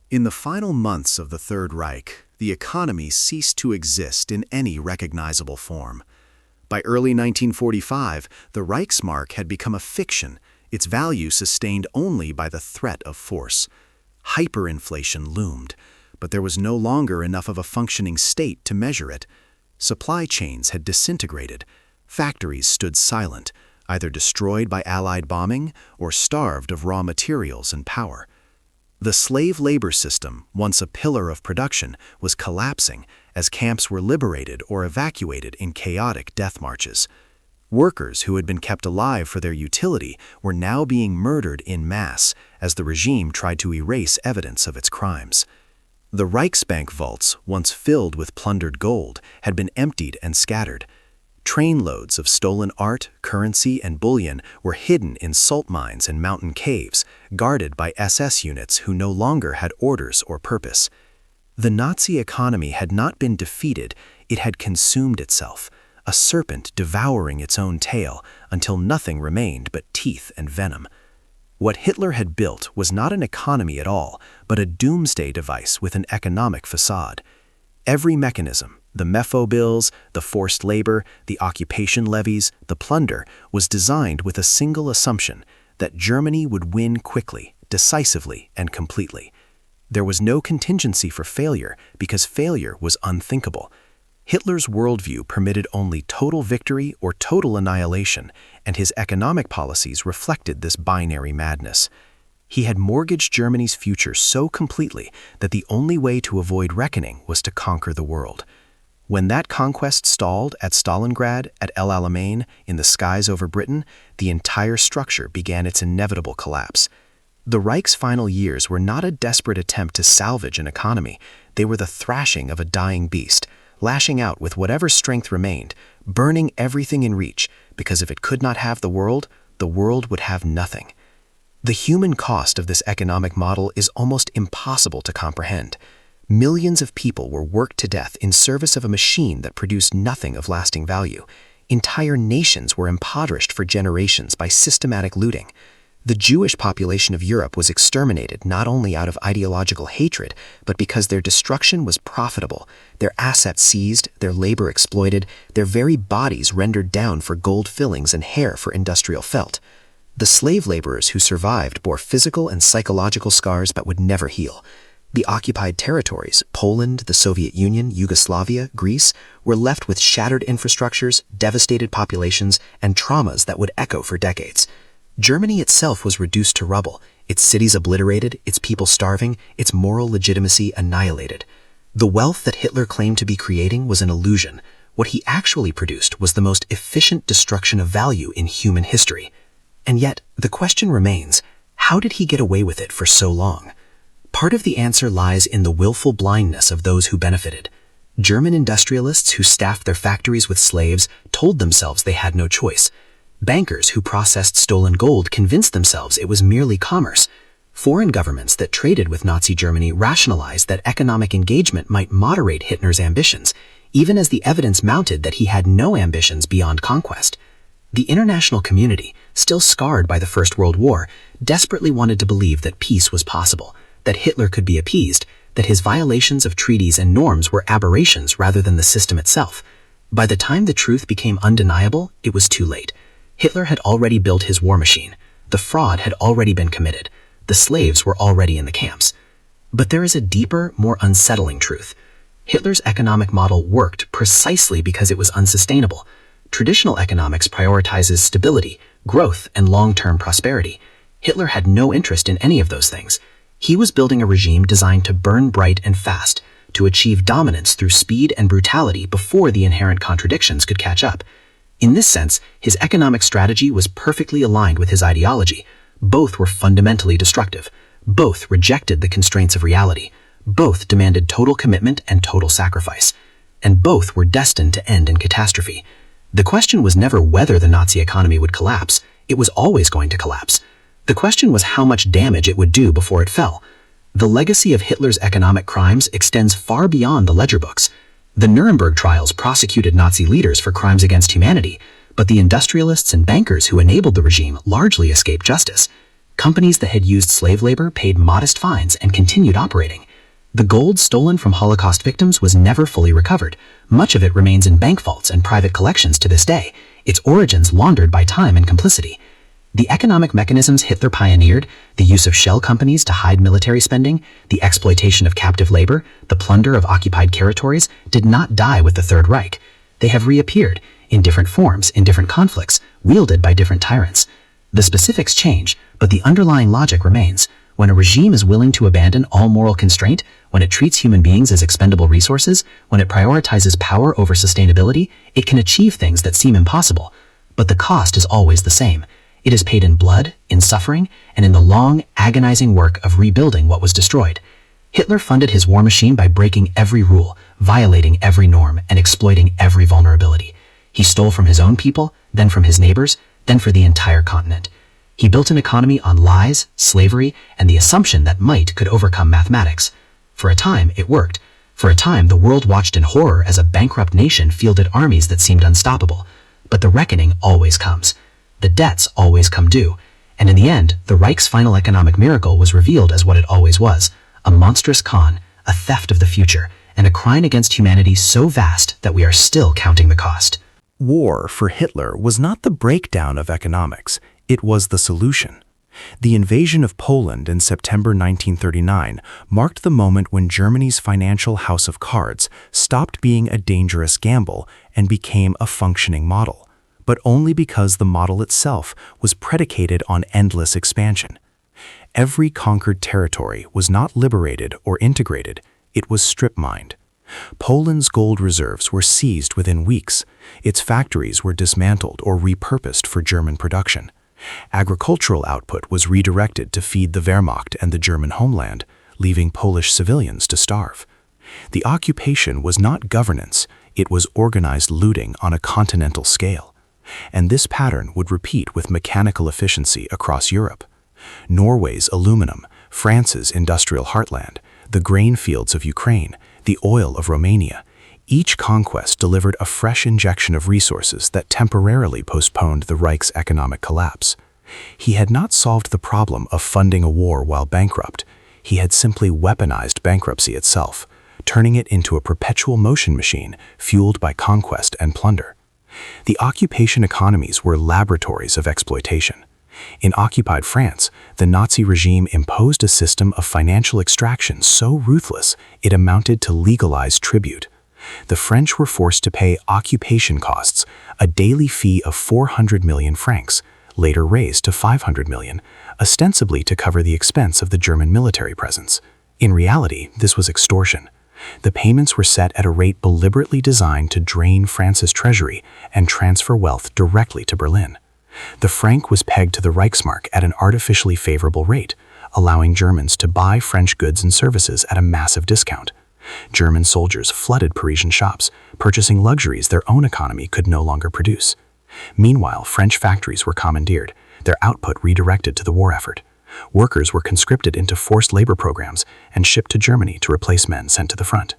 In the final months of the Third Reich, the economy ceased to exist in any recognizable form. By early 1945, the Reichsmark had become a fiction, its value sustained only by the threat of force. Hyperinflation loomed, but there was no longer enough of a functioning state to measure it. Supply chains had disintegrated. Factories stood silent, either destroyed by Allied bombing or starved of raw materials and power. The slave labor system, once a pillar of production, was collapsing as camps were liberated or evacuated in chaotic death marches. Workers who had been kept alive for their utility were now being murdered en masse as the regime tried to erase evidence of its crimes. The Reichsbank vaults, once filled with plundered gold, had been emptied and scattered. Trainloads of stolen art, currency, and bullion were hidden in salt mines and mountain caves, guarded by SS units who no longer had orders or purpose. The Nazi economy had not been defeated, it had consumed itself, a serpent devouring its own tail until nothing remained but teeth and venom. What Hitler had built was not an economy at all, but a doomsday device with an economic facade. Every mechanism, the MEFO bills, the forced labor, the occupation levies, the plunder, was designed with a single assumption, that Germany would win quickly, decisively, and completely. There was no contingency for failure because failure was unthinkable. Hitler's worldview permitted only total victory or total annihilation, and his economic policies reflected this binary madness. He had mortgaged Germany's future so completely that the only way to avoid reckoning was to conquer the world. When that conquest stalled at Stalingrad, at El Alamein, in the skies over Britain, the entire structure began its inevitable collapse. The Reich's final years were not a desperate attempt to salvage an economy. They were the thrashing of a dying beast, lashing out with whatever strength remained, burning everything in reach, because if it could not have the world would have nothing. The human cost of this economic model is almost impossible to comprehend. Millions of people were worked to death in service of a machine that produced nothing of lasting value. Entire nations were impoverished for generations by systematic looting. The Jewish population of Europe was exterminated not only out of ideological hatred, but because their destruction was profitable, their assets seized, their labor exploited, their very bodies rendered down for gold fillings and hair for industrial felt. The slave laborers who survived bore physical and psychological scars that would never heal. The occupied territories, Poland, the Soviet Union, Yugoslavia, Greece, were left with shattered infrastructures, devastated populations, and traumas that would echo for decades. Germany itself was reduced to rubble, its cities obliterated, its people starving, its moral legitimacy annihilated. The wealth that Hitler claimed to be creating was an illusion. What he actually produced was the most efficient destruction of value in human history. And yet, the question remains, how did he get away with it for so long? Part of the answer lies in the willful blindness of those who benefited. German industrialists who staffed their factories with slaves told themselves they had no choice. Bankers who processed stolen gold convinced themselves it was merely commerce. Foreign governments that traded with Nazi Germany rationalized that economic engagement might moderate Hitler's ambitions, even as the evidence mounted that he had no ambitions beyond conquest. The international community, still scarred by the First World War, desperately wanted to believe that peace was possible, that Hitler could be appeased, that his violations of treaties and norms were aberrations rather than the system itself. By the time the truth became undeniable, it was too late. Hitler had already built his war machine. The fraud had already been committed. The slaves were already in the camps. But there is a deeper, more unsettling truth. Hitler's economic model worked precisely because it was unsustainable. Traditional economics prioritizes stability, growth, and long-term prosperity. Hitler had no interest in any of those things. He was building a regime designed to burn bright and fast, to achieve dominance through speed and brutality before the inherent contradictions could catch up. In this sense, his economic strategy was perfectly aligned with his ideology. Both were fundamentally destructive. Both rejected the constraints of reality. Both demanded total commitment and total sacrifice. And both were destined to end in catastrophe. The question was never whether the Nazi economy would collapse. It was always going to collapse. The question was how much damage it would do before it fell. The legacy of Hitler's economic crimes extends far beyond the ledger books. The Nuremberg trials prosecuted Nazi leaders for crimes against humanity, but the industrialists and bankers who enabled the regime largely escaped justice. Companies that had used slave labor paid modest fines and continued operating. The gold stolen from Holocaust victims was never fully recovered. Much of it remains in bank vaults and private collections to this day, its origins laundered by time and complicity. The economic mechanisms Hitler pioneered, the use of shell companies to hide military spending, the exploitation of captive labor, the plunder of occupied territories, did not die with the Third Reich. They have reappeared, in different forms, in different conflicts, wielded by different tyrants. The specifics change, but the underlying logic remains. When a regime is willing to abandon all moral constraint, when it treats human beings as expendable resources, when it prioritizes power over sustainability, it can achieve things that seem impossible. But the cost is always the same. It is paid in blood, in suffering, and in the long, agonizing work of rebuilding what was destroyed. Hitler funded his war machine by breaking every rule, violating every norm, and exploiting every vulnerability. He stole from his own people, then from his neighbors, then for the entire continent. He built an economy on lies, slavery, and the assumption that might could overcome mathematics. For a time, it worked. For a time, the world watched in horror as a bankrupt nation fielded armies that seemed unstoppable. But the reckoning always comes. The debts always come due. And in the end, the Reich's final economic miracle was revealed as what it always was: a monstrous con, a theft of the future, and a crime against humanity so vast that we are still counting the cost. War, for Hitler, was not the breakdown of economics. It was the solution. The invasion of Poland in September 1939 marked the moment when Germany's financial house of cards stopped being a dangerous gamble and became a functioning model, but only because the model itself was predicated on endless expansion. Every conquered territory was not liberated or integrated, it was strip-mined. Poland's gold reserves were seized within weeks. Its factories were dismantled or repurposed for German production. Agricultural output was redirected to feed the Wehrmacht and the German homeland, leaving Polish civilians to starve. The occupation was not governance, it was organized looting on a continental scale. And this pattern would repeat with mechanical efficiency across Europe. Norway's aluminum, France's industrial heartland, the grain fields of Ukraine, the oil of Romania, each conquest delivered a fresh injection of resources that temporarily postponed the Reich's economic collapse. He had not solved the problem of funding a war while bankrupt. He had simply weaponized bankruptcy itself, turning it into a perpetual motion machine fueled by conquest and plunder. The occupation economies were laboratories of exploitation. In occupied France, the Nazi regime imposed a system of financial extraction so ruthless it amounted to legalized tribute. The French were forced to pay occupation costs, a daily fee of 400 million francs, later raised to 500 million, ostensibly to cover the expense of the German military presence. In reality, this was extortion. The payments were set at a rate deliberately designed to drain France's treasury and transfer wealth directly to Berlin. The franc was pegged to the Reichsmark at an artificially favorable rate, allowing Germans to buy French goods and services at a massive discount. German soldiers flooded Parisian shops, purchasing luxuries their own economy could no longer produce. Meanwhile, French factories were commandeered, their output redirected to the war effort. Workers were conscripted into forced labor programs and shipped to Germany to replace men sent to the front.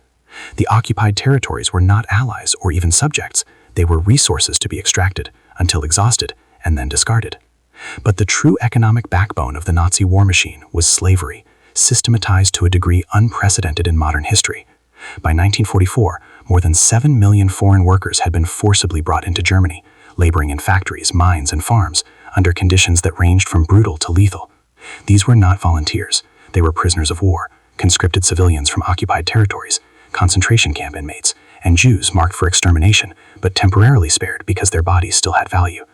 The occupied territories were not allies or even subjects, they were resources to be extracted, until exhausted, and then discarded. But the true economic backbone of the Nazi war machine was slavery, systematized to a degree unprecedented in modern history. By 1944, more than 7 million foreign workers had been forcibly brought into Germany, laboring in factories, mines, and farms, under conditions that ranged from brutal to lethal. These were not volunteers. They were prisoners of war, conscripted civilians from occupied territories, concentration camp inmates, and Jews marked for extermination, but temporarily spared because their bodies still had value.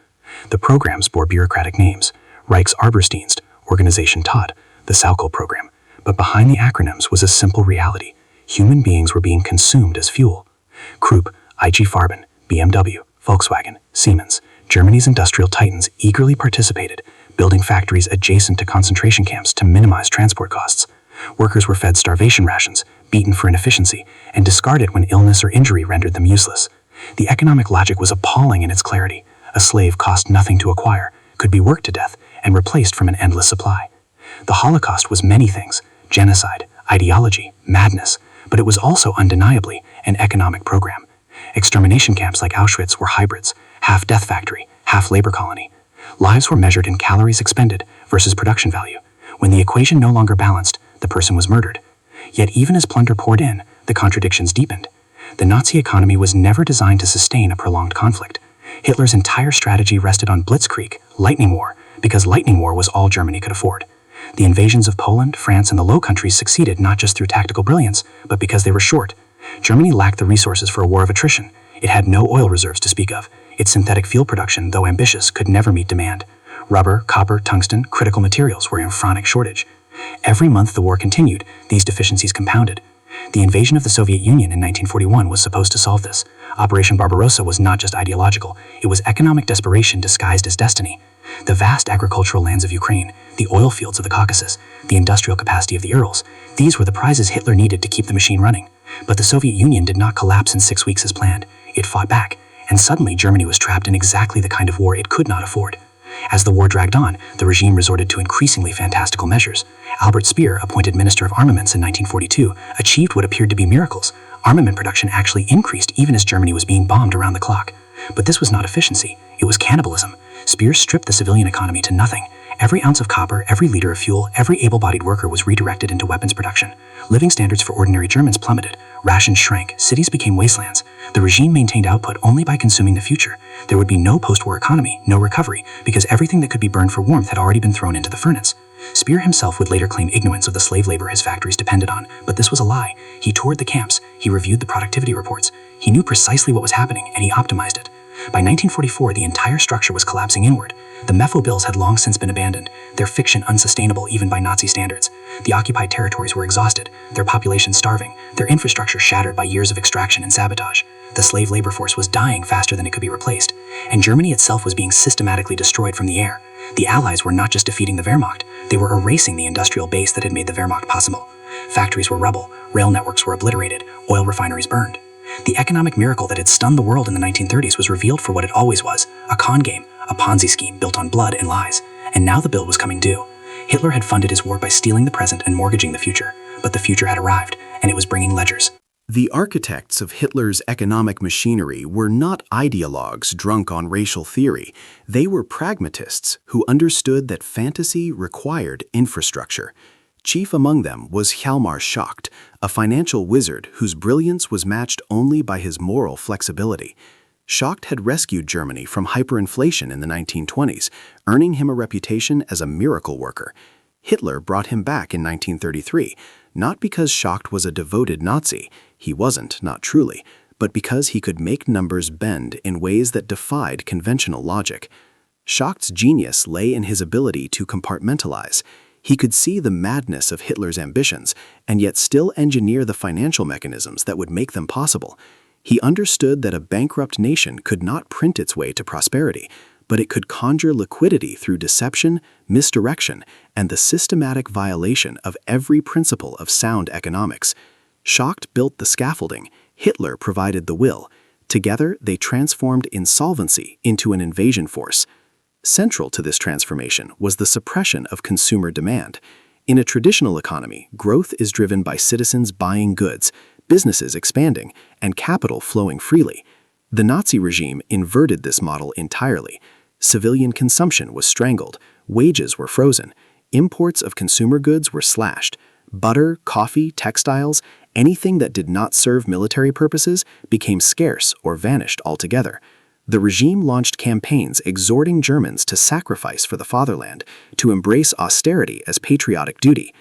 The programs bore bureaucratic names: Reichsarbeitsdienst, Organisation Todt, the Saukel program. But behind the acronyms was a simple reality. Human beings were being consumed as fuel. Krupp, IG Farben, BMW, Volkswagen, Siemens, Germany's industrial titans eagerly participated, building factories adjacent to concentration camps to minimize transport costs. Workers were fed starvation rations, beaten for inefficiency, and discarded when illness or injury rendered them useless. The economic logic was appalling in its clarity. A slave cost nothing to acquire, could be worked to death, and replaced from an endless supply. The Holocaust was many things: genocide, ideology, madness, but it was also undeniably an economic program. Extermination camps like Auschwitz were hybrids, half death factory, half labor colony. Lives were measured in calories expended versus production value. When the equation no longer balanced, the person was murdered. Yet even as plunder poured in, the contradictions deepened. The Nazi economy was never designed to sustain a prolonged conflict. Hitler's entire strategy rested on blitzkrieg, lightning war, because lightning war was all Germany could afford. The invasions of Poland, France, and the Low Countries succeeded not just through tactical brilliance, but because they were short. Germany lacked the resources for a war of attrition. It had no oil reserves to speak of. Its synthetic fuel production, though ambitious, could never meet demand. Rubber, copper, tungsten, critical materials were in chronic shortage. Every month the war continued, these deficiencies compounded. The invasion of the Soviet Union in 1941 was supposed to solve this. Operation Barbarossa was not just ideological, it was economic desperation disguised as destiny. The vast agricultural lands of Ukraine, the oil fields of the Caucasus, the industrial capacity of the Urals, these were the prizes Hitler needed to keep the machine running. But the Soviet Union did not collapse in 6 weeks as planned. It fought back, and suddenly Germany was trapped in exactly the kind of war it could not afford. As the war dragged on, the regime resorted to increasingly fantastical measures. Albert Speer, appointed Minister of Armaments in 1942, achieved what appeared to be miracles. Armament production actually increased even as Germany was being bombed around the clock. But this was not efficiency, it was cannibalism. Speer stripped the civilian economy to nothing. Every ounce of copper, every liter of fuel, every able-bodied worker was redirected into weapons production. Living standards for ordinary Germans plummeted. Rations shrank. Cities became wastelands. The regime maintained output only by consuming the future. There would be no post-war economy, no recovery, because everything that could be burned for warmth had already been thrown into the furnace. Speer himself would later claim ignorance of the slave labor his factories depended on, but this was a lie. He toured the camps. He reviewed the productivity reports. He knew precisely what was happening, and he optimized it. By 1944, the entire structure was collapsing inward. The MEFO bills had long since been abandoned, their fiction unsustainable even by Nazi standards. The occupied territories were exhausted, their population starving, their infrastructure shattered by years of extraction and sabotage. The slave labor force was dying faster than it could be replaced, and Germany itself was being systematically destroyed from the air. The Allies were not just defeating the Wehrmacht, they were erasing the industrial base that had made the Wehrmacht possible. Factories were rubble, rail networks were obliterated, oil refineries burned. The economic miracle that had stunned the world in the 1930s was revealed for what it always was, a con game, a Ponzi scheme built on blood and lies. And now the bill was coming due. Hitler had funded his war by stealing the present and mortgaging the future, but the future had arrived, and it was bringing ledgers. The architects of Hitler's economic machinery were not ideologues drunk on racial theory. They were pragmatists who understood that fantasy required infrastructure. Chief among them was Hjalmar Schacht, a financial wizard whose brilliance was matched only by his moral flexibility. Schacht had rescued Germany from hyperinflation in the 1920s, earning him a reputation as a miracle worker. Hitler brought him back in 1933, not because Schacht was a devoted Nazi, he wasn't, not truly, but because he could make numbers bend in ways that defied conventional logic. Schacht's genius lay in his ability to compartmentalize. He could see the madness of Hitler's ambitions and yet still engineer the financial mechanisms that would make them possible. He understood that a bankrupt nation could not print its way to prosperity, but it could conjure liquidity through deception, misdirection, and the systematic violation of every principle of sound economics. Schacht built the scaffolding, Hitler provided the will. Together, they transformed insolvency into an invasion force. Central to this transformation was the suppression of consumer demand. In a traditional economy, growth is driven by citizens buying goods, businesses expanding, and capital flowing freely. The Nazi regime inverted this model entirely. Civilian consumption was strangled, wages were frozen, imports of consumer goods were slashed. Butter, coffee, textiles, anything that did not serve military purposes became scarce or vanished altogether. The regime launched campaigns exhorting Germans to sacrifice for the fatherland, to embrace austerity as patriotic duty.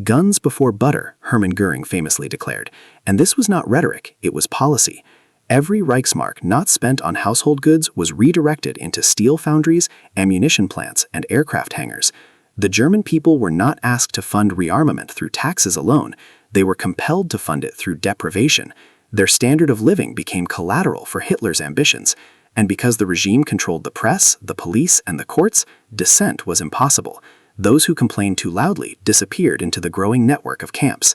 Guns before butter, Hermann Göring famously declared, and this was not rhetoric, it was policy. Every Reichsmark not spent on household goods was redirected into steel foundries, ammunition plants, and aircraft hangars. The German people were not asked to fund rearmament through taxes alone, they were compelled to fund it through deprivation. Their standard of living became collateral for Hitler's ambitions. And because the regime controlled the press, the police, and the courts, dissent was impossible. Those who complained too loudly disappeared into the growing network of camps.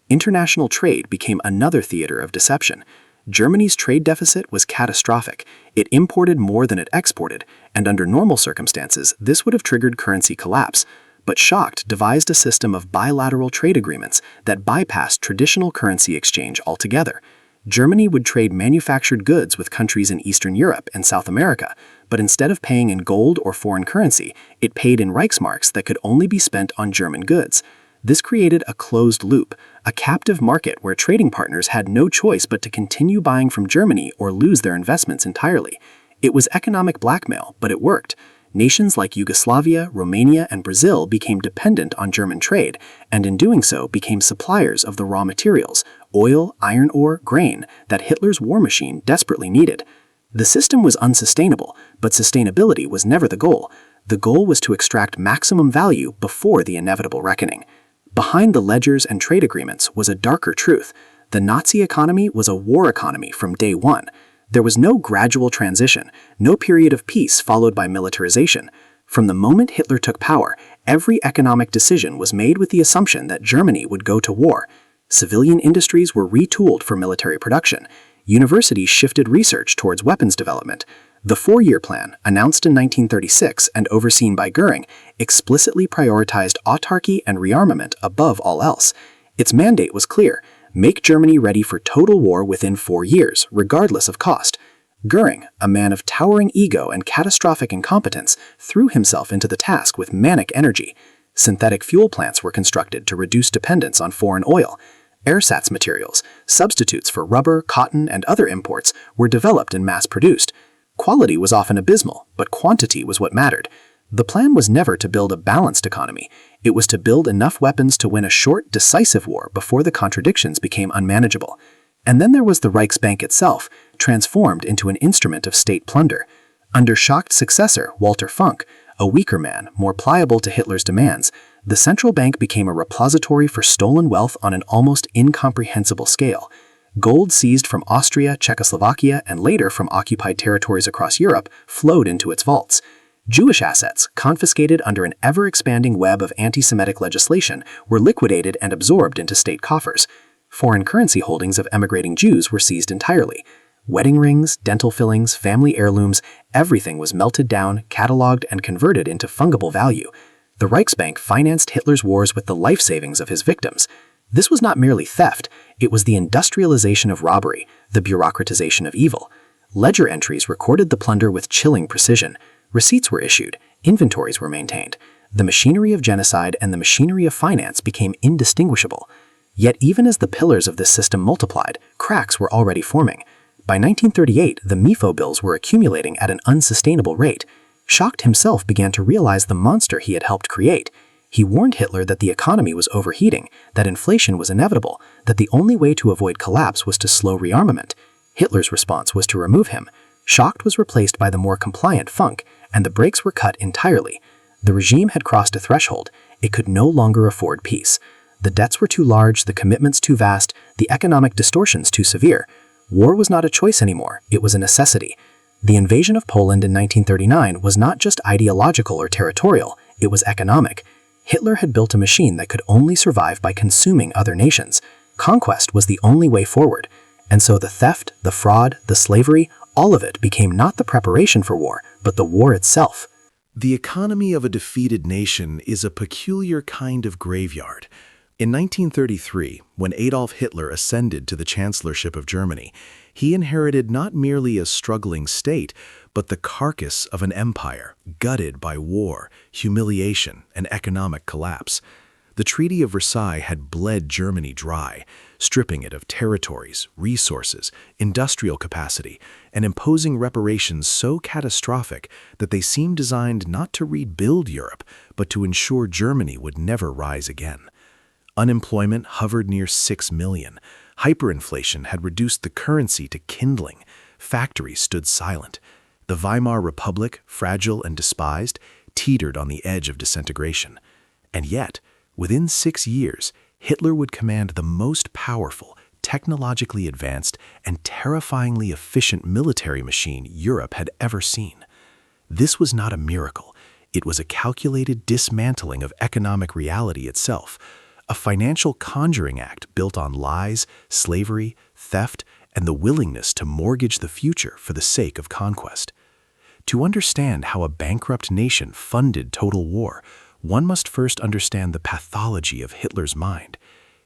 International trade became another theater of deception. Germany's trade deficit was catastrophic. It imported more than it exported, and under normal circumstances, this would have triggered currency collapse. But Schacht devised a system of bilateral trade agreements that bypassed traditional currency exchange altogether. Germany would trade manufactured goods with countries in Eastern Europe and South America, but instead of paying in gold or foreign currency, it paid in Reichsmarks that could only be spent on German goods. This created a closed loop, a captive market where trading partners had no choice but to continue buying from Germany or lose their investments entirely. It was economic blackmail, but it worked. Nations like Yugoslavia, Romania, and Brazil became dependent on German trade, and in doing so became suppliers of the raw materials, oil, iron ore, grain, that Hitler's war machine desperately needed. The system was unsustainable, but sustainability was never the goal. The goal was to extract maximum value before the inevitable reckoning. Behind the ledgers and trade agreements was a darker truth. The Nazi economy was a war economy from day one. There was no gradual transition, no period of peace followed by militarization. From the moment Hitler took power, every economic decision was made with the assumption that Germany would go to war. Civilian industries were retooled for military production. Universities shifted research towards weapons development. The four-year plan, announced in 1936 and overseen by Göring, explicitly prioritized autarky and rearmament above all else. Its mandate was clear: make Germany ready for total war within 4 years, regardless of cost. Göring, a man of towering ego and catastrophic incompetence, threw himself into the task with manic energy. Synthetic fuel plants were constructed to reduce dependence on foreign oil. Ersatz materials, substitutes for rubber, cotton, and other imports, were developed and mass-produced. Quality was often abysmal, but quantity was what mattered. The plan was never to build a balanced economy. It was to build enough weapons to win a short, decisive war before the contradictions became unmanageable. And then there was the Reichsbank itself, transformed into an instrument of state plunder. Under Schacht's successor, Walter Funk, a weaker man, more pliable to Hitler's demands, the central bank became a repository for stolen wealth on an almost incomprehensible scale. Gold seized from Austria, Czechoslovakia, and later from occupied territories across Europe flowed into its vaults. Jewish assets, confiscated under an ever-expanding web of anti-Semitic legislation, were liquidated and absorbed into state coffers. Foreign currency holdings of emigrating Jews were seized entirely. Wedding rings, dental fillings, family heirlooms, everything was melted down, catalogued, and converted into fungible value. The Reichsbank financed Hitler's wars with the life savings of his victims. This was not merely theft, it was the industrialization of robbery, the bureaucratization of evil. Ledger entries recorded the plunder with chilling precision. Receipts were issued, inventories were maintained. The machinery of genocide and the machinery of finance became indistinguishable. Yet even as the pillars of this system multiplied, cracks were already forming. By 1938, the MEFO bills were accumulating at an unsustainable rate. Schacht himself began to realize the monster he had helped create. He warned Hitler that the economy was overheating, that inflation was inevitable, that the only way to avoid collapse was to slow rearmament. Hitler's response was to remove him. Schacht was replaced by the more compliant Funk, and the brakes were cut entirely. The regime had crossed a threshold. It could no longer afford peace. The debts were too large, the commitments too vast, the economic distortions too severe. War was not a choice anymore, it was a necessity. The invasion of Poland in 1939 was not just ideological or territorial, it was economic. Hitler had built a machine that could only survive by consuming other nations. Conquest was the only way forward. And so the theft, the fraud, the slavery, all of it became not the preparation for war, but the war itself. The economy of a defeated nation is a peculiar kind of graveyard. In 1933, when Adolf Hitler ascended to the chancellorship of Germany, he inherited not merely a struggling state, but the carcass of an empire gutted by war, humiliation, and economic collapse. The Treaty of Versailles had bled Germany dry, stripping it of territories, resources, industrial capacity, and imposing reparations so catastrophic that they seemed designed not to rebuild Europe, but to ensure Germany would never rise again. Unemployment hovered near 6 million. Hyperinflation had reduced the currency to kindling. Factories stood silent. The Weimar Republic, fragile and despised, teetered on the edge of disintegration. And yet, within 6 years, Hitler would command the most powerful, technologically advanced, and terrifyingly efficient military machine Europe had ever seen. This was not a miracle. It was a calculated dismantling of economic reality itself, a financial conjuring act built on lies, slavery, theft, and the willingness to mortgage the future for the sake of conquest. To understand how a bankrupt nation funded total war, one must first understand the pathology of Hitler's mind.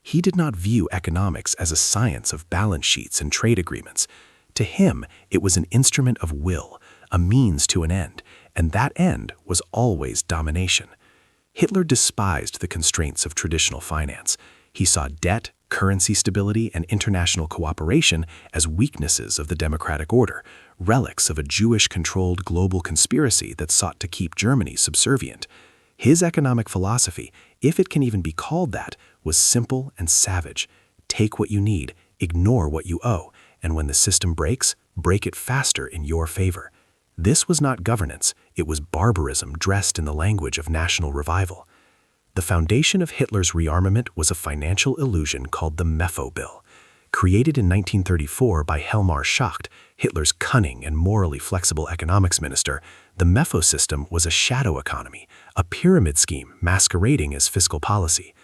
He did not view economics as a science of balance sheets and trade agreements. To him, it was an instrument of will, a means to an end, and that end was always domination. Hitler despised the constraints of traditional finance. He saw debt, currency stability, and international cooperation as weaknesses of the democratic order, relics of a Jewish-controlled global conspiracy that sought to keep Germany subservient. His economic philosophy, if it can even be called that, was simple and savage. Take what you need, ignore what you owe, and when the system breaks, break it faster in your favor. This was not governance, it was barbarism dressed in the language of national revival. The foundation of Hitler's rearmament was a financial illusion called the MEFO Bill. Created in 1934 by Helmar Schacht, Hitler's cunning and morally flexible economics minister, the MEFO system was a shadow economy, a pyramid scheme masquerading as fiscal policy.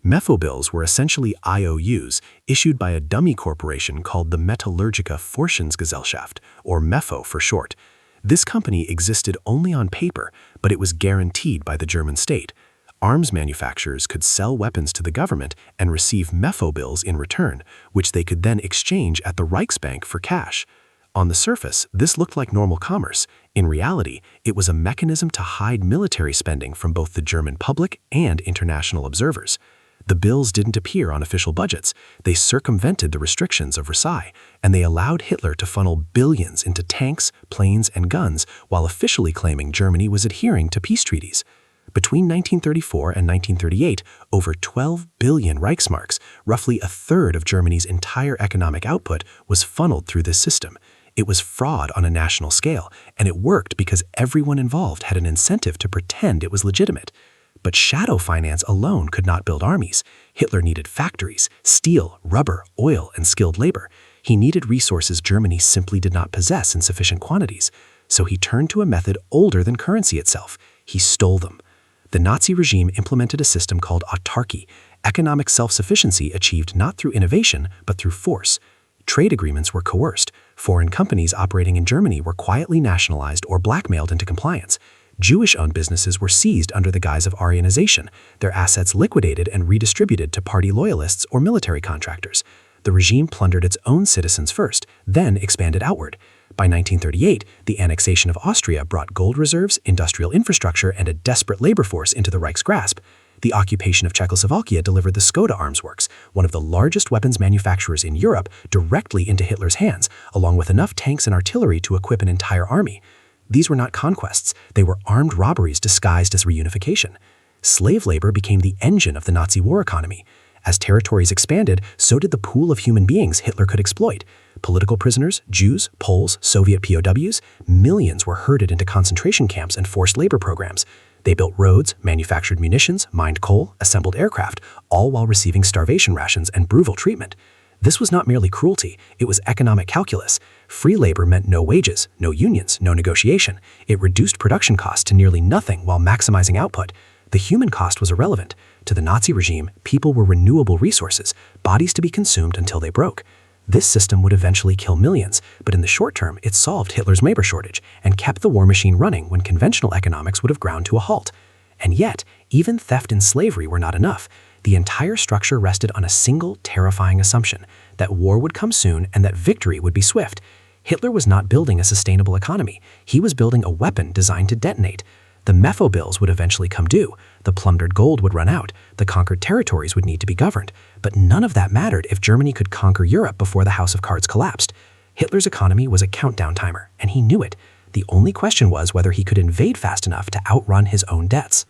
MEFO bills were essentially IOUs issued by a dummy corporation called the Metallurgische Forschungsgesellschaft, or MEFO for short. This company existed only on paper, but it was guaranteed by the German state. Arms manufacturers could sell weapons to the government and receive MEFO bills in return, which they could then exchange at the Reichsbank for cash. On the surface, this looked like normal commerce. In reality, it was a mechanism to hide military spending from both the German public and international observers. The bills didn't appear on official budgets. They circumvented the restrictions of Versailles, and they allowed Hitler to funnel billions into tanks, planes, and guns while officially claiming Germany was adhering to peace treaties. Between 1934 and 1938, over 12 billion Reichsmarks, roughly a third of Germany's entire economic output, was funneled through this system. It was fraud on a national scale, and it worked because everyone involved had an incentive to pretend it was legitimate. But shadow finance alone could not build armies. Hitler needed factories, steel, rubber, oil, and skilled labor. He needed resources Germany simply did not possess in sufficient quantities. So he turned to a method older than currency itself. He stole them. The Nazi regime implemented a system called autarky, economic self-sufficiency achieved not through innovation, but through force. Trade agreements were coerced. Foreign companies operating in Germany were quietly nationalized or blackmailed into compliance. Jewish-owned businesses were seized under the guise of Aryanization, their assets liquidated and redistributed to party loyalists or military contractors. The regime plundered its own citizens first, then expanded outward. By 1938, the annexation of Austria brought gold reserves, industrial infrastructure, and a desperate labor force into the Reich's grasp. The occupation of Czechoslovakia delivered the Skoda Arms Works, one of the largest weapons manufacturers in Europe, directly into Hitler's hands, along with enough tanks and artillery to equip an entire army. These were not conquests, they were armed robberies disguised as reunification. Slave labor became the engine of the Nazi war economy. As territories expanded, so did the pool of human beings Hitler could exploit. Political prisoners, Jews, Poles, Soviet POWs, millions were herded into concentration camps and forced labor programs. They built roads, manufactured munitions, mined coal, assembled aircraft, all while receiving starvation rations and brutal treatment. This was not merely cruelty, it was economic calculus. Free labor meant no wages, no unions, no negotiation. It reduced production costs to nearly nothing while maximizing output. The human cost was irrelevant. To the Nazi regime, people were renewable resources, bodies to be consumed until they broke. This system would eventually kill millions, but in the short term, it solved Hitler's labor shortage and kept the war machine running when conventional economics would have ground to a halt. And yet, even theft and slavery were not enough. The entire structure rested on a single terrifying assumption, that war would come soon and that victory would be swift. Hitler was not building a sustainable economy. He was building a weapon designed to detonate. The MEFO bills would eventually come due, the plundered gold would run out, the conquered territories would need to be governed, but none of that mattered if Germany could conquer Europe before the House of Cards collapsed. Hitler's economy was a countdown timer, and he knew it. The only question was whether he could invade fast enough to outrun his own debts.